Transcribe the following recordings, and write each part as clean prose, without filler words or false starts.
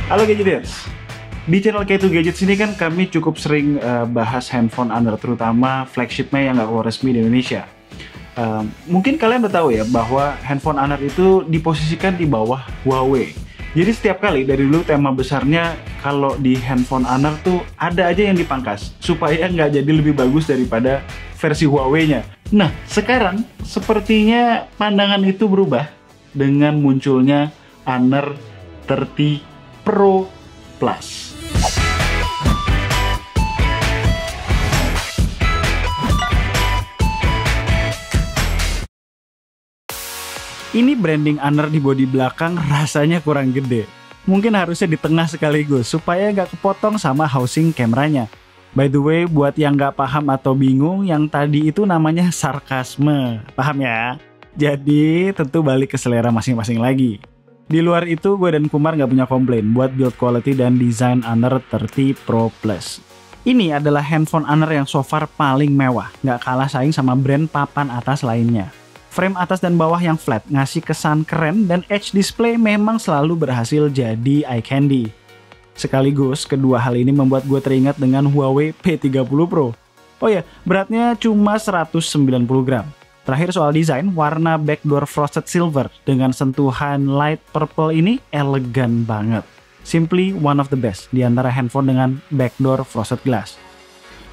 Halo Gadgeters, di channel K2 Gadgets ini kan kami cukup sering bahas handphone Honor, terutama flagshipnya yang nggak keluar resmi di Indonesia. Mungkin kalian udah tahu ya bahwa handphone Honor itu diposisikan di bawah Huawei. Jadi setiap kali dari dulu tema besarnya kalau di handphone Honor tuh ada aja yang dipangkas supaya nggak jadi lebih bagus daripada versi Huawei-nya. Nah sekarang sepertinya pandangan itu berubah dengan munculnya Honor 30 Pro Plus. Ini branding Honor di bodi belakang rasanya kurang gede. Mungkin harusnya di tengah sekaligus supaya nggak kepotong sama housing kameranya. By the way, buat yang nggak paham atau bingung, yang tadi itu namanya sarkasme. Paham ya? Jadi tentu balik ke selera masing-masing lagi. Di luar itu, gue dan Kumar nggak punya komplain buat build quality dan desain Honor 30 Pro Plus. Ini adalah handphone Honor yang so far paling mewah, nggak kalah saing sama brand papan atas lainnya. Frame atas dan bawah yang flat ngasih kesan keren dan edge display memang selalu berhasil jadi eye candy. Sekaligus, kedua hal ini membuat gue teringat dengan Huawei P30 Pro. Oh ya, beratnya cuma 190 gram. Terakhir soal desain, warna backdoor frosted silver dengan sentuhan light purple ini elegan banget. Simply one of the best di antara handphone dengan backdoor frosted glass.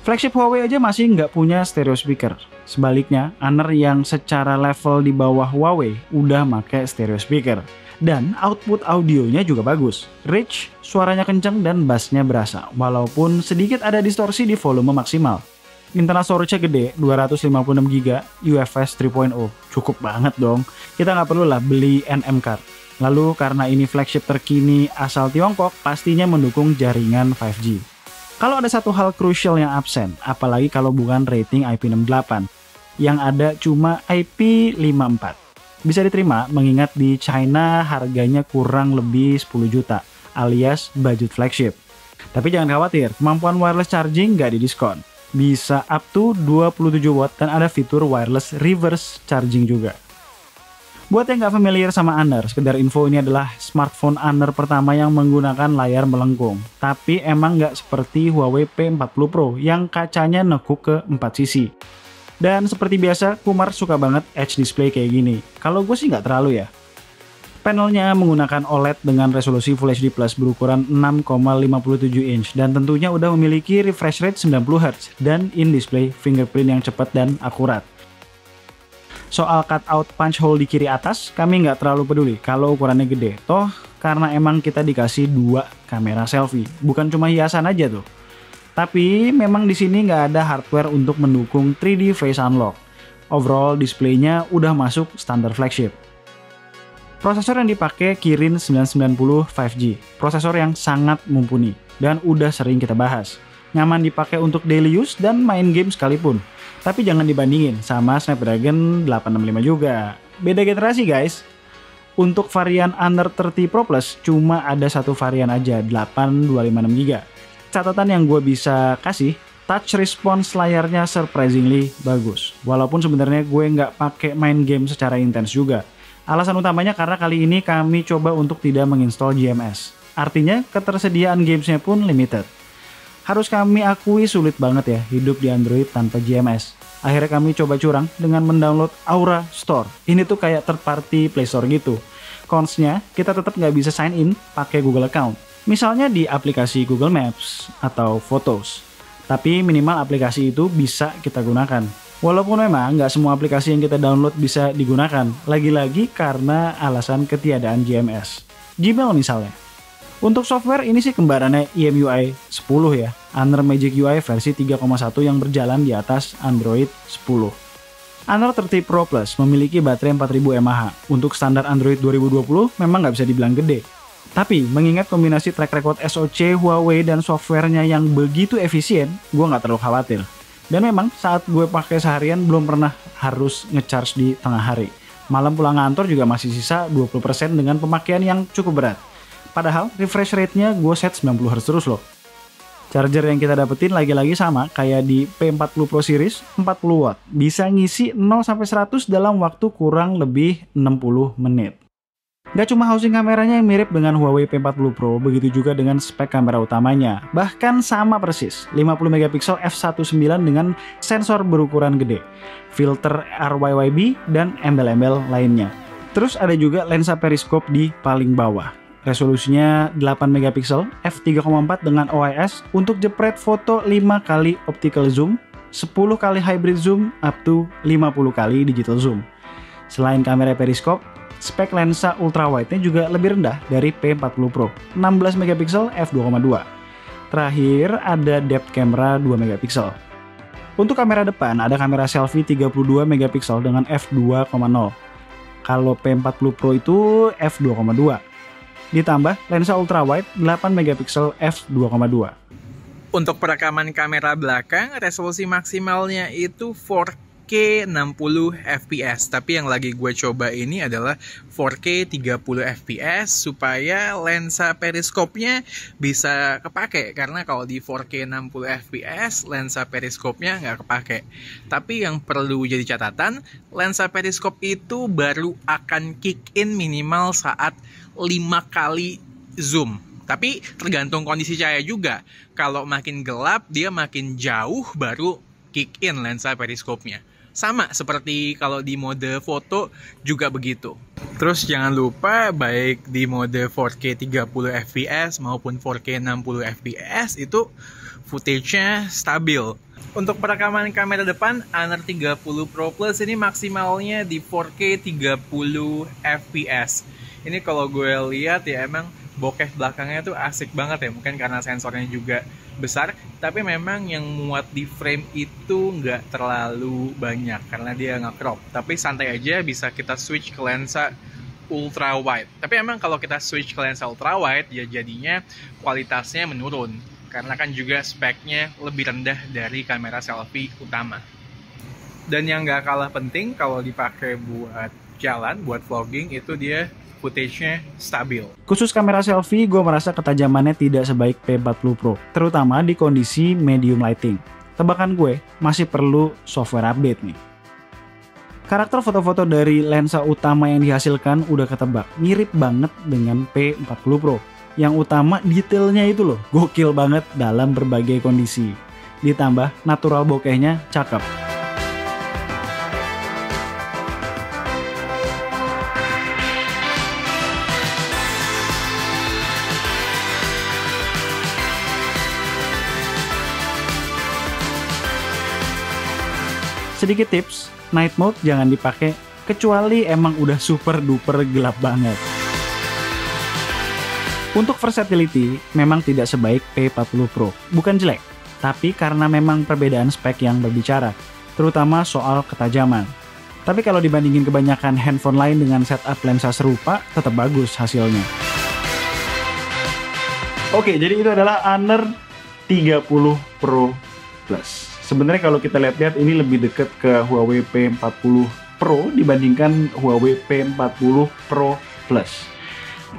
Flagship Huawei aja masih nggak punya stereo speaker. Sebaliknya, Honor yang secara level di bawah Huawei udah pakai stereo speaker. Dan output audionya juga bagus. Rich, suaranya kenceng dan bassnya berasa, walaupun sedikit ada distorsi di volume maksimal. Internal storage-nya gede, 256GB, UFS 3.0. Cukup banget dong. Kita nggak perlu lah beli NM card. Lalu karena ini flagship terkini asal Tiongkok, pastinya mendukung jaringan 5G. Kalau ada satu hal krusial yang absen, apalagi kalau bukan rating IP68, yang ada cuma IP54. Bisa diterima mengingat di China harganya kurang lebih 10 juta, alias budget flagship. Tapi jangan khawatir, kemampuan wireless charging nggak didiskon. Bisa up to 27 watt dan ada fitur wireless reverse charging juga. Buat yang nggak familiar sama Honor, sekedar info ini adalah smartphone Honor pertama yang menggunakan layar melengkung. Tapi emang nggak seperti Huawei P40 Pro yang kacanya nekuk ke 4 sisi. Dan seperti biasa, Kumar suka banget edge display kayak gini. Kalau gue sih nggak terlalu ya. Panelnya menggunakan OLED dengan resolusi Full HD Plus berukuran 6,57 inch dan tentunya udah memiliki refresh rate 90Hz dan in-display fingerprint yang cepat dan akurat. Soal cutout punch hole di kiri atas, kami nggak terlalu peduli kalau ukurannya gede. Toh, karena emang kita dikasih 2 kamera selfie, bukan cuma hiasan aja tuh. Tapi memang di sini nggak ada hardware untuk mendukung 3D Face Unlock. Overall, displaynya udah masuk standar flagship. Prosesor yang dipakai Kirin 990 5G, prosesor yang sangat mumpuni dan udah sering kita bahas. Nyaman dipakai untuk daily use dan main game sekalipun. Tapi jangan dibandingin sama Snapdragon 865 juga. Beda generasi guys. Untuk varian Honor 30 Pro Plus cuma ada satu varian aja, 8256GB. Catatan yang gue bisa kasih, touch response layarnya surprisingly bagus. Walaupun sebenarnya gue nggak pakai main game secara intens juga. Alasan utamanya karena kali ini kami coba untuk tidak menginstall GMS. Artinya ketersediaan gamesnya pun limited. Harus kami akui sulit banget ya hidup di Android tanpa GMS. Akhirnya kami coba curang dengan mendownload Aura Store. Ini tuh kayak third party Play Store gitu. Cons-nya kita tetap nggak bisa sign in pakai Google account. Misalnya di aplikasi Google Maps atau Photos. Tapi minimal aplikasi itu bisa kita gunakan. Walaupun memang nggak semua aplikasi yang kita download bisa digunakan, lagi-lagi karena alasan ketiadaan GMS. Gmail misalnya. Untuk software ini sih kembarannya EMUI 10 ya, Honor Magic UI versi 3.1 yang berjalan di atas Android 10. Honor 30 Pro Plus memiliki baterai 4000 mAh. Untuk standar Android 2020 memang nggak bisa dibilang gede. Tapi mengingat kombinasi track record SoC Huawei dan softwarenya yang begitu efisien, gue nggak terlalu khawatir. Dan memang saat gue pakai seharian belum pernah harus ngecharge di tengah hari. Malam pulang kantor juga masih sisa 20% dengan pemakaian yang cukup berat. Padahal refresh rate-nya gue set 90Hz terus loh. Charger yang kita dapetin lagi-lagi sama kayak di P40 Pro Series, 40 watt. Bisa ngisi 0-100 dalam waktu kurang lebih 60 menit. Gak cuma housing kameranya yang mirip dengan Huawei P40 Pro, begitu juga dengan spek kamera utamanya. Bahkan sama persis, 50 megapiksel f1.9 dengan sensor berukuran gede, filter RYYB, dan embel-embel lainnya. Terus ada juga lensa periskop di paling bawah. Resolusinya 8 megapiksel f3.4 dengan OIS untuk jepret foto 5 kali optical zoom, 10 kali hybrid zoom, up to 50 kali digital zoom. Selain kamera periskop, spek lensa ultrawide-nya juga lebih rendah dari P40 Pro, 16 megapiksel f2.2. Terakhir ada depth camera 2 megapiksel. Untuk kamera depan ada kamera selfie 32 megapiksel dengan f2.0. Kalau P40 Pro itu f2.2. Ditambah lensa ultrawide 8 megapiksel f2.2. Untuk perekaman kamera belakang, resolusi maksimalnya itu 4K 60 fps, tapi yang lagi gue coba ini adalah 4K 30 fps supaya lensa periskopnya bisa kepake, karena kalau di 4K 60 fps lensa periskopnya nggak kepake. Tapi yang perlu jadi catatan, lensa periskop itu baru akan kick in minimal saat 5 kali zoom. Tapi tergantung kondisi cahaya juga. Kalau makin gelap, dia makin jauh baru kick in lensa periskopnya. Sama seperti kalau di mode foto juga begitu. Terus jangan lupa baik di mode 4K 30 fps maupun 4K 60 fps itu footage-nya stabil. Untuk perekaman kamera depan, Honor 30 Pro Plus ini maksimalnya di 4K 30 fps. Ini kalau gue lihat ya emang bokeh belakangnya tuh asik banget ya, mungkin karena sensornya juga besar, tapi memang yang muat di frame itu nggak terlalu banyak karena dia nge-crop. Tapi santai aja, bisa kita switch ke lensa ultra wide. Tapi emang kalau kita switch ke lensa ultra wide ya jadinya kualitasnya menurun karena kan juga speknya lebih rendah dari kamera selfie utama. Dan yang nggak kalah penting kalau dipakai buat jalan, buat vlogging, itu dia footage-nya stabil. Khusus kamera selfie, gue merasa ketajamannya tidak sebaik P40 Pro, terutama di kondisi medium lighting. Tebakan gue, masih perlu software update nih. Karakter foto-foto dari lensa utama yang dihasilkan udah ketebak, mirip banget dengan P40 Pro. Yang utama detailnya itu loh, gokil banget dalam berbagai kondisi. Ditambah natural bokehnya cakep. Sedikit tips, night mode jangan dipakai kecuali emang udah super duper gelap banget. Untuk versatility memang tidak sebaik P40 Pro, bukan jelek, tapi karena memang perbedaan spek yang berbicara, terutama soal ketajaman. Tapi kalau dibandingin kebanyakan handphone lain dengan setup lensa serupa, tetap bagus hasilnya. Oke, jadi itu adalah Honor 30 Pro Plus. Sebenarnya kalau kita lihat-lihat ini lebih dekat ke Huawei P40 Pro dibandingkan Huawei P40 Pro Plus.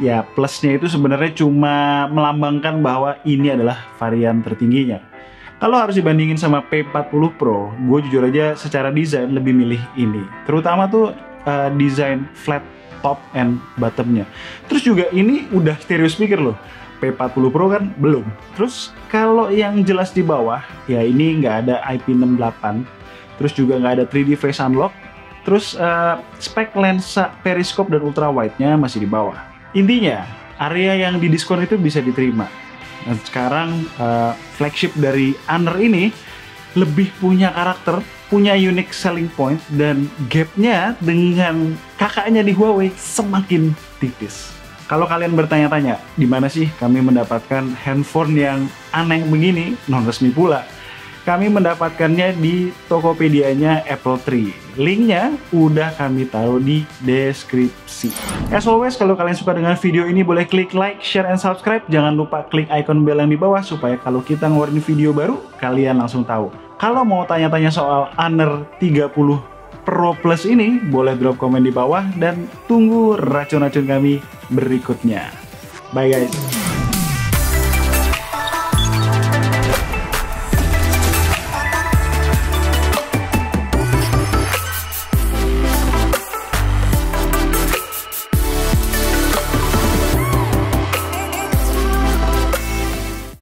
Ya, plusnya itu sebenarnya cuma melambangkan bahwa ini adalah varian tertingginya. Kalau harus dibandingin sama P40 Pro, gue jujur aja secara desain lebih milih ini. Terutama tuh desain flat top and bottomnya. Terus juga ini udah stereo speaker loh. P40 Pro kan belum. Terus kalau yang jelas di bawah, ya ini nggak ada IP68, terus juga nggak ada 3D Face Unlock, terus spek lensa periskop dan ultrawide-nya masih di bawah. Intinya, area yang didiskon itu bisa diterima. Dan sekarang flagship dari Honor ini lebih punya karakter, punya unique selling point, dan gapnya dengan kakaknya di Huawei semakin tipis. Kalau kalian bertanya-tanya, di mana sih kami mendapatkan handphone yang aneh begini, non resmi pula? Kami mendapatkannya di Tokopedia-nya Apple Tree. Linknya udah kami taruh di deskripsi. As always, kalau kalian suka dengan video ini, boleh klik like, share, and subscribe. Jangan lupa klik icon bell yang di bawah, supaya kalau kita ngeluarin video baru, kalian langsung tahu. Kalau mau tanya-tanya soal Honor 30 Pro Plus ini, boleh drop komen di bawah dan tunggu racun-racun kami berikutnya. Bye guys.